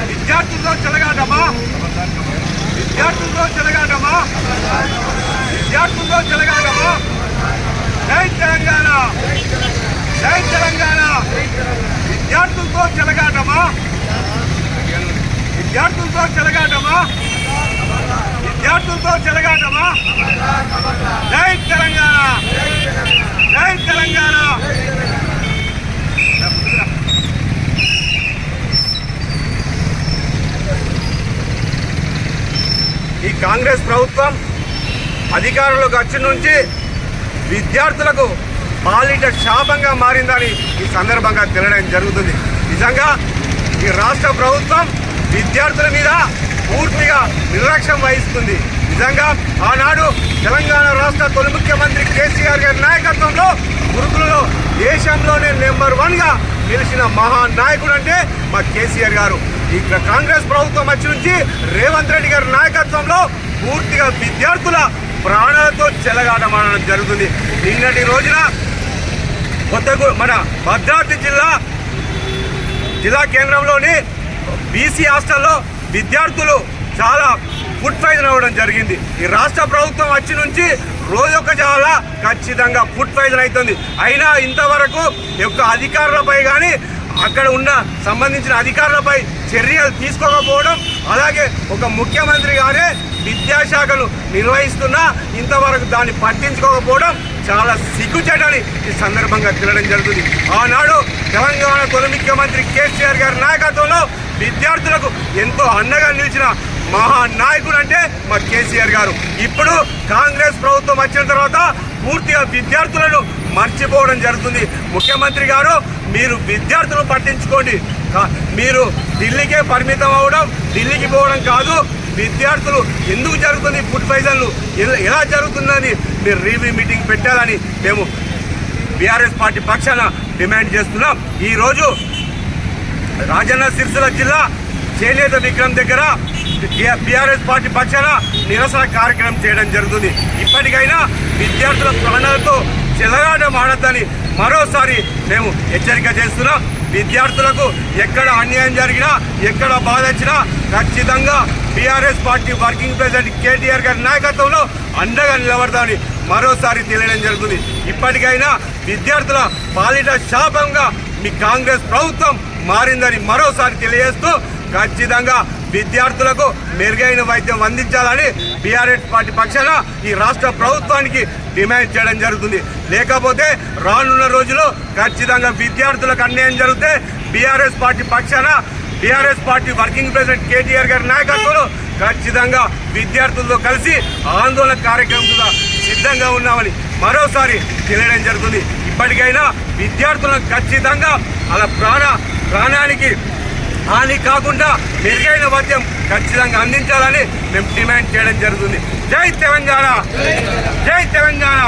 విద్యార్థులతో చెలగాటమా? విద్యార్థులతో చెలగాటమా? విద్యార్థులతో చెలగాటమా? జై తెలంగాణ, జై తెలంగాణ. విద్యార్థులతో చెలగాటమా? విద్యార్థులతో చెలగాటమా? విద్యార్థులతో చెలగాటమా? జై తెలంగాణ, జై తెలంగాణ. ఈ కాంగ్రెస్ ప్రభుత్వం అధికారంలోకి వచ్చిన నుంచి విద్యార్థులకు పాలిట శాపంగా మారిందని ఈ సందర్భంగా తెలియడం జరుగుతుంది. నిజంగా ఈ రాష్ట్ర ప్రభుత్వం విద్యార్థుల మీద పూర్తిగా నిర్లక్ష్యం వహిస్తుంది. నిజంగా ఆనాడు తెలంగాణ రాష్ట్ర తొలి ముఖ్యమంత్రి కేసీఆర్ గారి నాయకత్వంలో గురుకులలో దేశంలోనే నెంబర్ 1గా నిలిచిన మహానాయకుడు అంటే మా కేసీఆర్ గారు. ఇక్కడ కాంగ్రెస్ ప్రభుత్వం వచ్చి నుంచి రేవంత్ రెడ్డి గారి నాయకత్వంలో పూర్తిగా విద్యార్థుల ప్రాణాలతో చెలగాటమాడడం జరుగుతుంది. నిన్నటి రోజున మన భద్రాద్రి జిల్లా కేంద్రంలోని బీసీ హాస్టల్లో విద్యార్థులు చాలా ఫుడ్ పాయిజన్ అవ్వడం జరిగింది. ఈ రాష్ట్ర ప్రభుత్వం వచ్చి నుంచి రోజొక చాలా ఖచ్చితంగా ఫుడ్ పాయిజన్ అవుతుంది. అయినా ఇంతవరకు యొక్క అధికారులపై కానీ అక్కడ ఉన్న సంబంధించిన అధికారులపై చర్యలు తీసుకోకపోవడం, అలాగే ఒక ముఖ్యమంత్రి గారే విద్యాశాఖను నిర్వహిస్తున్నా ఇంతవరకు దాన్ని పట్టించుకోకపోవడం చాలా సిగ్గుచేటని ఈ సందర్భంగా తెలియడం జరుగుతుంది. ఆనాడు తెలంగాణ తొలి ముఖ్యమంత్రి కేసీఆర్ గారి నాయకత్వంలో విద్యార్థులకు ఎంతో అండగా నిలిచిన మహానాయకుడు అంటే మా కేసీఆర్ గారు. ఇప్పుడు కాంగ్రెస్ ప్రభుత్వం వచ్చిన తర్వాత పూర్తిగా విద్యార్థులను మర్చిపోవడం జరుగుతుంది. ముఖ్యమంత్రి గారు మీరు విద్యార్థులను పట్టించుకోండి, మీరు ఢిల్లీకే పరిమితం అవ్వడం, ఢిల్లీకి పోవడం కాదు. విద్యార్థులు ఎందుకు జరుగుతుంది ఫుడ్ పాయిజన్లు ఎలా జరుగుతుందని మీరు రివ్యూ మీటింగ్ పెట్టాలని మేము బీఆర్ఎస్ పార్టీ పక్షాన డిమాండ్ చేస్తున్నాం. ఈరోజు రాజన్న సిరిసిల్ల జిల్లా చేనేత విక్రమ్ దగ్గర బీఆర్ఎస్ పార్టీ పక్షాన నిరసన కార్యక్రమం చేయడం జరుగుతుంది. ఇప్పటికైనా విద్యార్థుల ప్రాణాలతో చెలగాటం ఆడద్దని మరోసారి మేము హెచ్చరిక చేస్తున్నాం. విద్యార్థులకు ఎక్కడ అన్యాయం జరిగినా, ఎక్కడ బాధ వచ్చినా ఖచ్చితంగా BRS party working president KTR గారి నాయకత్వంలో అండగా నిలబడతామని మరోసారి తెలియడం జరుగుతుంది. ఇప్పటికైనా విద్యార్థుల పాలిట శాపంగా మీ కాంగ్రెస్ ప్రభుత్వం మారిందని మరోసారి తెలియజేస్తూ ఖచ్చితంగా విద్యార్థులకు మెరుగైన వైద్యం అందించాలని బీఆర్ఎస్ పార్టీ పక్షాన ఈ రాష్ట్ర ప్రభుత్వానికి డిమాండ్ చేయడం జరుగుతుంది. లేకపోతే రానున్న రోజుల్లో ఖచ్చితంగా విద్యార్థులకు అన్యాయం జరిగితే బీఆర్ఎస్ పార్టీ పక్షాన BRS party working president KTR గారి నాయకత్వంలో ఖచ్చితంగా విద్యార్థులతో కలిసి ఆందోళన కార్యక్రమంగా సిద్ధంగా ఉన్నామని మరోసారి తెలియడం జరుగుతుంది. ఇప్పటికైనా విద్యార్థులను ఖచ్చితంగా అలా ప్రాణానికి హాని కాకుండా మెరుగైన వైద్యం ఖచ్చితంగా అందించాలని మేము డిమాండ్ చేయడం జరుగుతుంది. జై తెలంగాణ, జై తెలంగాణ.